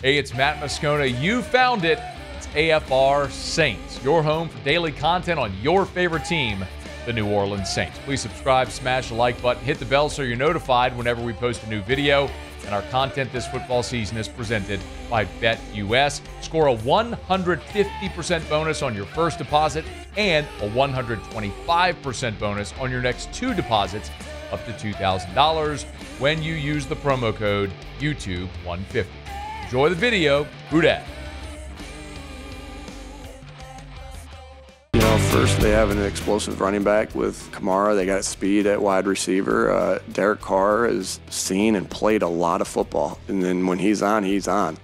Hey, it's Matt Moscona. You found it. It's AFR Saints, your home for daily content on your favorite team, the New Orleans Saints. Please subscribe, smash the like button, hit the bell so you're notified whenever we post a new video. And our content this football season is presented by BetUS. Score a 150% bonus on your first deposit and a 125% bonus on your next two deposits up to $2,000 when you use the promo code YouTube150. Enjoy the video. Who dat? First, they have an explosive running back with Kamara. They got speed at wide receiver. Derek Carr has seen and played a lot of football. And then when he's on, he's on.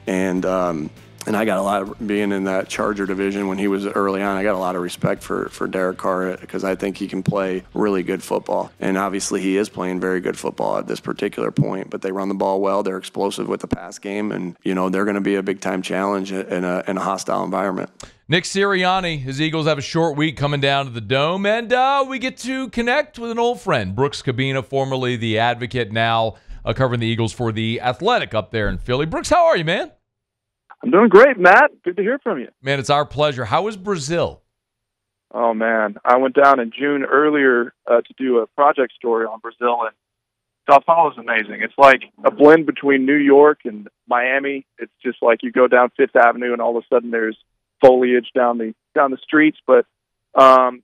And I got a lot of, being in that Charger division when he was early on, I got a lot of respect for Derek Carr because I think he can play really good football. And obviously he is playing very good football at this particular point, but they run the ball well. They're explosive with the pass game, and, they're going to be a big-time challenge in a hostile environment. Nick Sirianni, his Eagles have a short week coming down to the Dome, and we get to connect with an old friend, Brooks Kubena, formerly The Advocate, now covering the Eagles for The Athletic up there in Philly. Brooks, how are you, man? I'm doing great, Matt. Good to hear from you. Man, it's our pleasure. How was Brazil? Oh, man. I went down in June earlier to do a project story on Brazil, and Sao Paulo is amazing. It's like a blend between New York and Miami. It's just like you go down Fifth Avenue, and all of a sudden there's foliage down the streets. But, the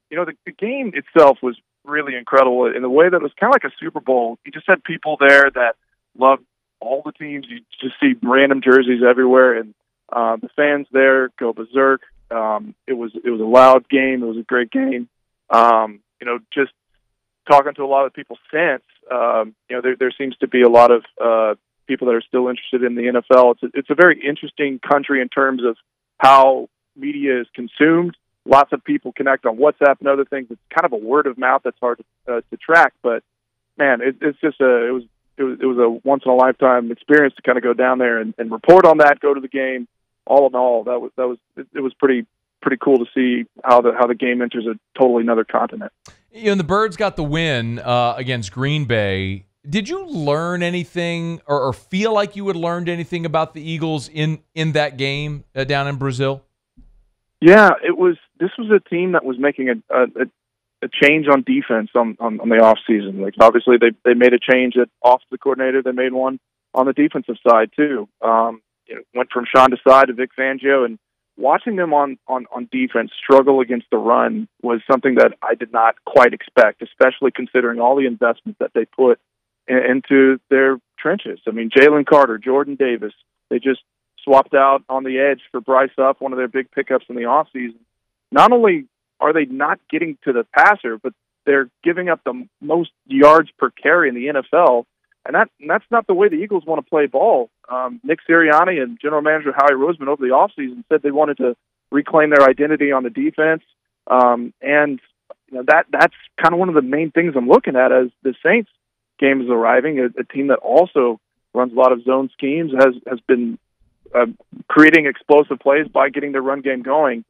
game itself was really incredible in the way that it was kind of like a Super Bowl. You just had people there that loved all the teams. You just see random jerseys everywhere, and the fans there go berserk. It was a loud game. It was a great game. Just talking to a lot of people since, there seems to be a lot of people that are still interested in the NFL. It's a very interesting country in terms of how media is consumed. Lots of people connect on WhatsApp and other things. It's kind of a word of mouth that's hard to track. But man, it was a once in a lifetime experience to kind of go down there and report on that, go to the game. All in all, it was pretty cool to see how the game enters a totally another continent. The Birds got the win against Green Bay. Did you learn anything or feel like you had learned anything about the Eagles in that game down in Brazil? Yeah, this was a team that was making a change on defense on the off season. Like obviously they made a change at offensive coordinator. They made one on the defensive side too. Went from Sean Desai to Vic Fangio, and watching them on defense struggle against the run was something that I did not quite expect, especially considering all the investment that they put into their trenches. I mean, Jalen Carter, Jordan Davis, they just swapped out on the edge for Bryce Huff, one of their big pickups in the offseason. Not only are they not getting to the passer, but they're giving up the most yards per carry in the NFL. And that's not the way the Eagles want to play ball. Nick Sirianni and General Manager Howie Roseman over the offseason said they wanted to reclaim their identity on the defense. That's kind of one of the main things I'm looking at as the Saints game is arriving. A team that also runs a lot of zone schemes, has been creating explosive plays by getting their run game going.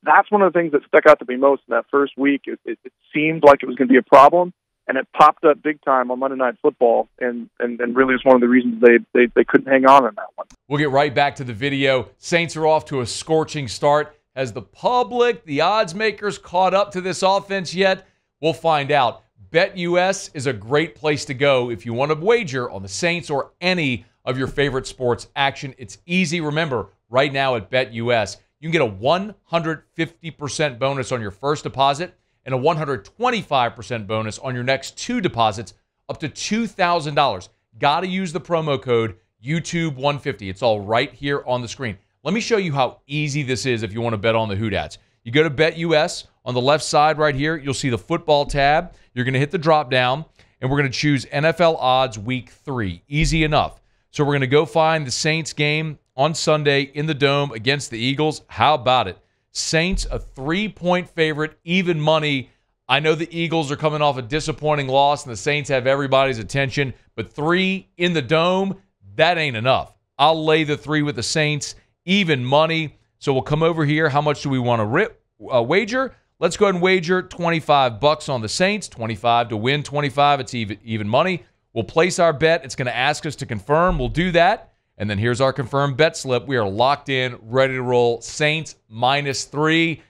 That's one of the things that stuck out to me most in that first week. It seemed like it was going to be a problem, and it popped up big time on Monday Night Football, and really was one of the reasons they couldn't hang on in that one. We'll get right back to the video. Saints are off to a scorching start. Has the public, the odds makers, caught up to this offense yet? We'll find out. BetUS is a great place to go if you want to wager on the Saints or any of your favorite sports action. It's easy. Remember, right now at BetUS, you can get a 150% bonus on your first deposit and a 125% bonus on your next two deposits up to $2,000. Got to use the promo code YouTube150. It's all right here on the screen. Let me show you how easy this is if you want to bet on the Whodats. You go to BetUS. On the left side right here, you'll see the football tab. You're going to hit the drop down, and we're going to choose NFL odds week 3. Easy enough. So we're going to go find the Saints game on Sunday in the Dome against the Eagles. How about it? Saints, a 3-point favorite, even money. I know the Eagles are coming off a disappointing loss, and the Saints have everybody's attention, but 3 in the Dome, that ain't enough. I'll lay the 3 with the Saints, even money. So we'll come over here. How much do we want to wager? Let's go ahead and wager $25 on the Saints, 25 to win 25. It's even money. We'll place our bet. It's going to ask us to confirm. We'll do that. And then here's our confirmed bet slip. We are locked in, ready to roll. Saints -3.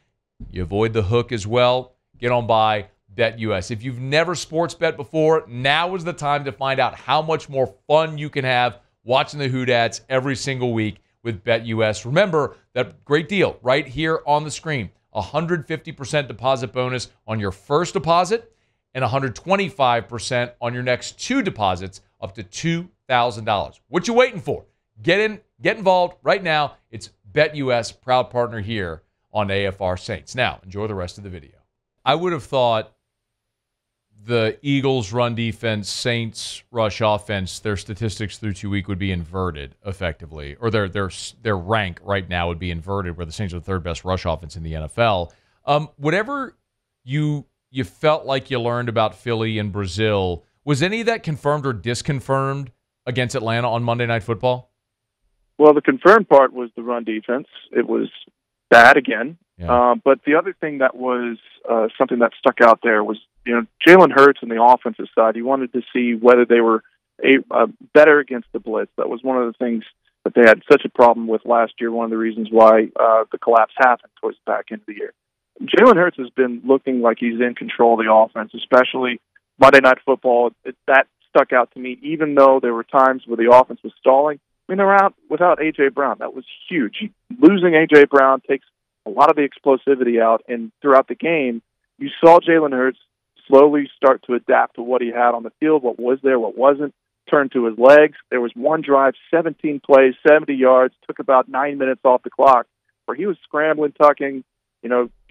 You avoid the hook as well. Get on by BetUS. If you've never sports bet before, now is the time to find out how much more fun you can have watching the Whodats every single week with BetUS. Remember that great deal right here on the screen. 150% deposit bonus on your first deposit and 125% on your next 2 deposits up to $2,000. What you waiting for? Get involved right now. It's BetUS, proud partner here on AFR Saints. Now, enjoy the rest of the video. I would have thought the Eagles' run defense, Saints' rush offense, their statistics through 2 weeks would be inverted effectively, or their rank right now would be inverted, where the Saints are the third best rush offense in the NFL. Whatever you felt like you learned about Philly and Brazil, was any of that confirmed or disconfirmed against Atlanta on Monday Night Football? Well, the confirmed part was the run defense. It was bad again. Yeah. But the other thing that was something that stuck out there was, Jalen Hurts on the offensive side. He wanted to see whether they were better against the blitz. That was one of the things that they had such a problem with last year, one of the reasons why the collapse happened towards the back end of the year. Jalen Hurts has been looking like he's in control of the offense, especially Monday Night Football. That stuck out to me, even though there were times where the offense was stalling. I mean, they're out without A.J. Brown. That was huge. Losing A.J. Brown takes a lot of the explosivity out, and throughout the game, you saw Jalen Hurts slowly start to adapt to what he had on the field, what was there, what wasn't, turn to his legs. There was one drive, 17 plays, 70 yards, took about 9 minutes off the clock, where he was scrambling, tucking,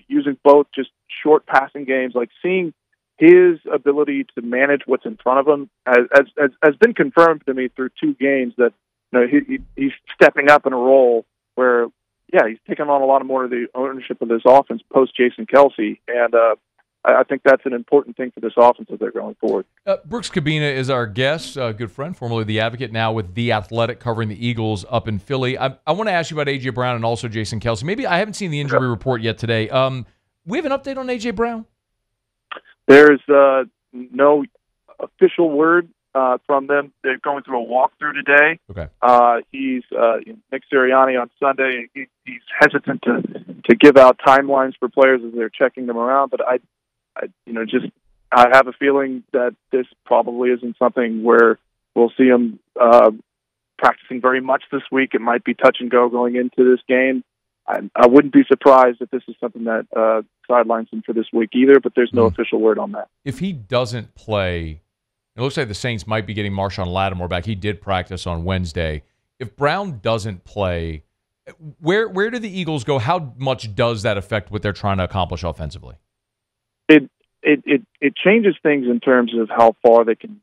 using both just short passing games, like seeing his ability to manage what's in front of him has been confirmed to me through 2 games that he's stepping up in a role where, he's taking on a lot more of the ownership of this offense post Jason Kelce, and I think that's an important thing for this offense as they're going forward. Brooks Kubena is our guest, a good friend, formerly The Advocate, now with The Athletic, covering the Eagles up in Philly. I want to ask you about A.J. Brown and also Jason Kelce. Maybe I haven't seen the injury report yet today. We have an update on A.J. Brown? There's no official word from them. They're going through a walkthrough today. Okay. He's Nick Sirianni on Sunday. He's hesitant to give out timelines for players as they're checking them around, but I have a feeling that this probably isn't something where we'll see him practicing very much this week. It might be touch and go going into this game. I wouldn't be surprised if this is something that sidelines him for this week either, but there's no official word on that. If he doesn't play, it looks like the Saints might be getting Marshawn Lattimore back. He did practice on Wednesday. If Brown doesn't play, where do the Eagles go? How much does that affect what they're trying to accomplish offensively? It changes things in terms of how far they can,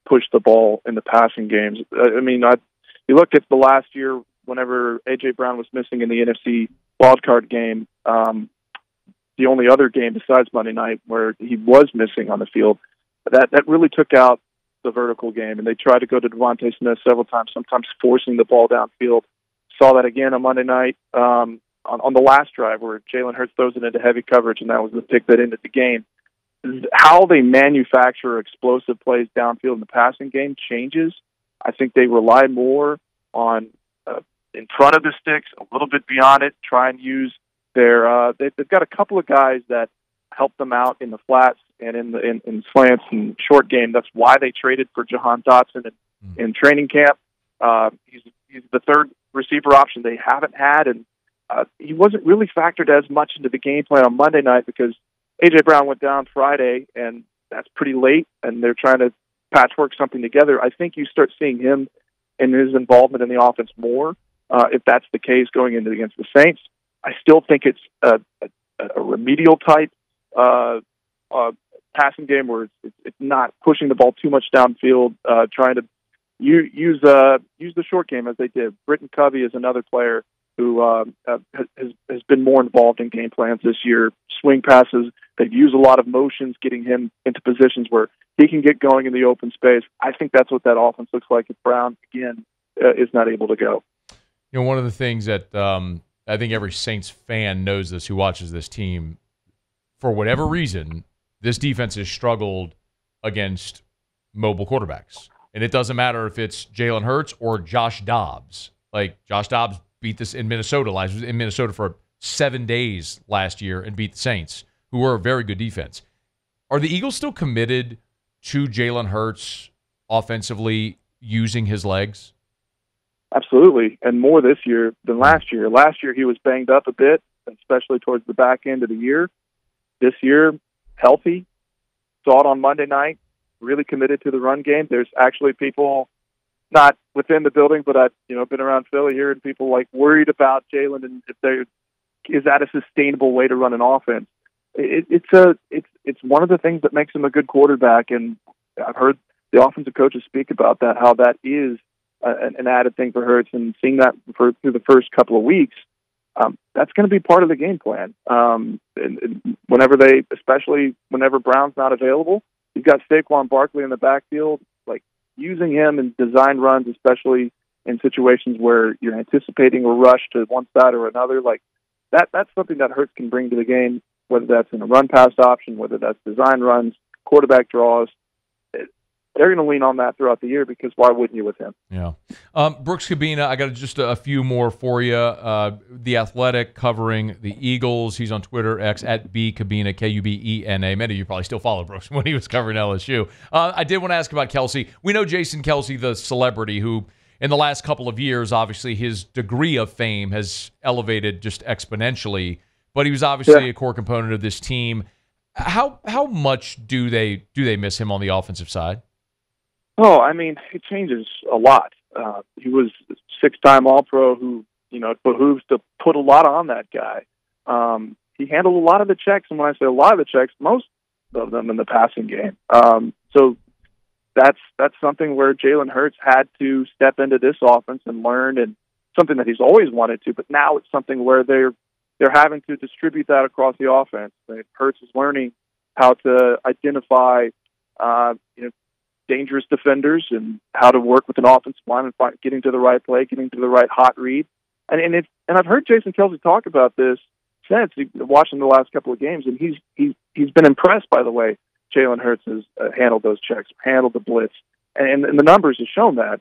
push the ball in the passing games. You look at the last year whenever A.J. Brown was missing in the NFC wildcard game, the only other game besides Monday night where he was missing on the field, that really took out the vertical game, and they tried to go to Devontae Smith several times, sometimes forcing the ball downfield. Saw that again on Monday night on the last drive where Jalen Hurts throws it into heavy coverage, and that was the pick that ended the game. How they manufacture explosive plays downfield in the passing game changes. I think they rely more on in front of the sticks, a little bit beyond it, try and use their they've got a couple of guys that help them out in the flats and in slants and short game. That's why they traded for Jahan Dotson in training camp. He's the third receiver option they haven't had, and he wasn't really factored as much into the game plan on Monday night because A.J. Brown went down Friday, and that's pretty late, and they're trying to patchwork something together. I think you start seeing him and his involvement in the offense more if that's the case going into against the Saints. I still think it's a remedial type passing game where it's not pushing the ball too much downfield, trying to use the short game as they did. Britton Covey is another player who has been more involved in game plans this year. Swing passes, they've used a lot of motions, getting him into positions where he can get going in the open space. I think that's what that offense looks like if Brown, again, is not able to go. One of the things that I think every Saints fan knows this who watches this team, for whatever reason, this defense has struggled against mobile quarterbacks. And it doesn't matter if it's Jalen Hurts or Josh Dobbs. Like, Josh Dobbs beat this in Minnesota last, was in Minnesota for 7 days last year and beat the Saints, who were a very good defense. Are the Eagles still committed to Jalen Hurts offensively using his legs? Absolutely, and more this year than last year. Last year he was banged up a bit, especially towards the back end of the year. This year, healthy. Saw it on Monday night, really committed to the run game. There's actually people not within the building, but I've been around Philly here, and people like worried about Jalen and is that a sustainable way to run an offense? It's one of the things that makes him a good quarterback, and I've heard the offensive coaches speak about that, how that is an added thing for Hurts, and seeing that through the first couple of weeks, that's going to be part of the game plan. And especially whenever Brown's not available, you've got Saquon Barkley in the backfield, like using him in design runs, especially in situations where you're anticipating a rush to one side or another. Like that's something that Hurts can bring to the game, whether that's in a run-pass option, whether that's design runs, quarterback draws. They're going to lean on that throughout the year, because why wouldn't you with him? Yeah. Brooks Kubena, I got just a few more for you. The Athletic covering the Eagles. He's on Twitter, X, at @BKubena, Kubena. Many of you probably still follow Brooks when he was covering LSU. I did want to ask about Kelce. We know Jason Kelce, the celebrity, who in the last couple of years, obviously his degree of fame has elevated just exponentially, but he was obviously a core component of this team. How much do they miss him on the offensive side? Oh, I mean, it changes a lot. He was a 6-time All-Pro who, it behooves to put a lot on that guy. He handled a lot of the checks, and when I say a lot of the checks, most of them in the passing game. So that's something where Jalen Hurts had to step into this offense and learn, and something that he's always wanted to, but now it's something where they're having to distribute that across the offense. Hurts is learning how to identify, dangerous defenders and how to work with an offensive line and getting to the right play, getting to the right hot read. And I've heard Jason Kelce talk about this since watching the last couple of games, and he's been impressed by the way Jalen Hurts has handled those checks, handled the blitz, and the numbers have shown that.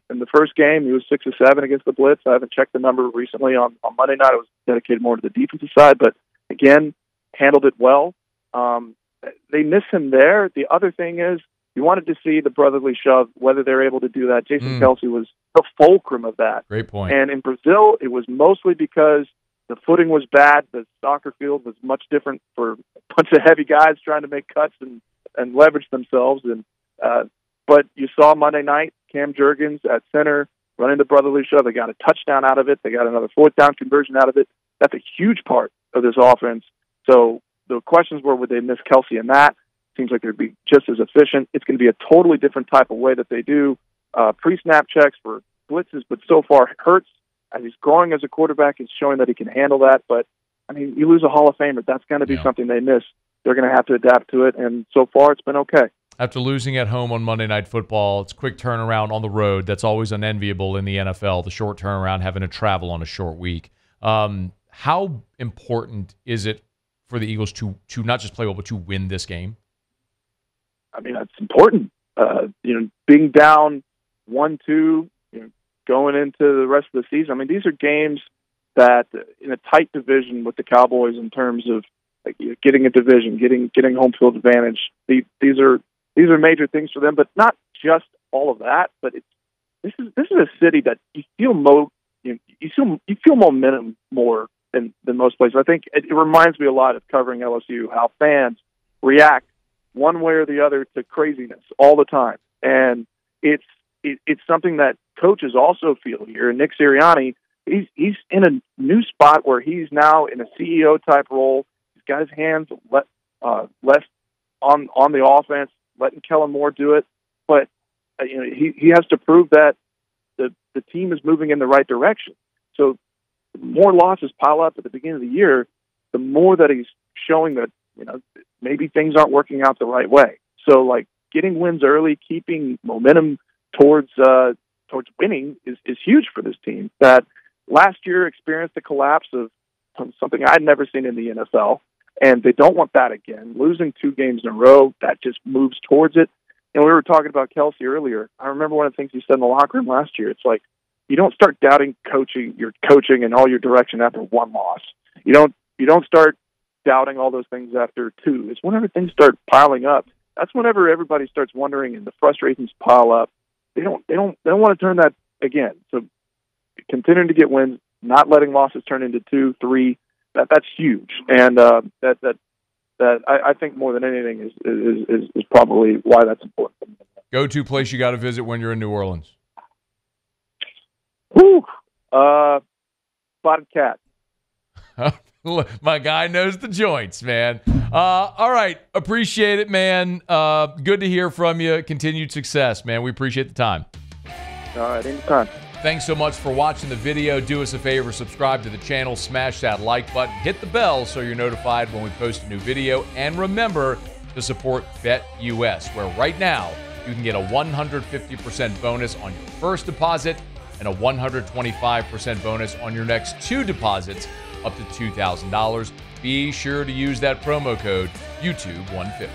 In the first game, he was 6 of 7 against the blitz. I haven't checked the number recently. On Monday night, it was dedicated more to the defensive side, but again, handled it well. They miss him there. The other thing is, you wanted to see the brotherly shove, whether they're able to do that. Jason Kelce was the fulcrum of that. Great point. And in Brazil, it was mostly because the footing was bad. The soccer field was much different for a bunch of heavy guys trying to make cuts and leverage themselves. And but you saw Monday night, Cam Jurgens at center running the brotherly shove. They got a touchdown out of it. They got another 4th down conversion out of it. That's a huge part of this offense. So the questions were, would they miss Kelce in that? Seems like they'd be just as efficient. It's going to be a totally different type of way that they do pre-snap checks for blitzes, but so far Hurts, as he's growing as a quarterback, is showing that he can handle that. But, I mean, you lose a Hall of Famer, that's going to be something they miss. They're going to have to adapt to it, and so far it's been okay. After losing at home on Monday Night Football, it's quick turnaround on the road. That's always unenviable in the NFL, the short turnaround, having to travel on a short week. How important is it for the Eagles to not just play well, but to win this game? I mean, that's important. Being down 1-2, going into the rest of the season. I mean, these are games that in a tight division with the Cowboys in terms of getting a division, getting home field advantage. These are major things for them, but not just all of that. But this is a city that you feel momentum more than most places. I think it reminds me a lot of covering LSU, how fans react one way or the other to craziness all the time. And it's something that coaches also feel here. And Nick Sirianni, he's in a new spot where he's now in a CEO type role. He's got his hands less on the offense, letting Kellen Moore do it. But he has to prove that the team is moving in the right direction. So the more losses pile up at the beginning of the year, the more that he's showing that maybe things aren't working out the right way. So, like, getting wins early, keeping momentum towards winning is huge for this team. That last year experienced the collapse of something I'd never seen in the NFL, and they don't want that again. Losing 2 games in a row, that just moves towards it. we were talking about Kelsey earlier. I remember one of the things he said in the locker room last year. It's like, you don't start doubting your coaching and all your direction after one loss. You don't start doubting all those things after two. It's whenever things start piling up. That's whenever everybody starts wondering and the frustrations pile up. They don't want to turn that again. So continuing to get wins, not letting losses turn into 2, 3. That's huge. And that I think more than anything is probably why that's important. Go-to place you got to visit when you're in New Orleans. Whew. Spotted Cat. My guy knows the joints, man. All right. Appreciate it, man. Good to hear from you. Continued success, man. We appreciate the time. All right. Anytime. Thanks so much for watching the video. Do us a favor, subscribe to the channel, smash that like button, hit the bell so you're notified when we post a new video, and remember to support BetUS, where right now you can get a 150% bonus on your first deposit and a 125% bonus on your next 2 deposits up to $2,000. Be sure to use that promo code YouTube150.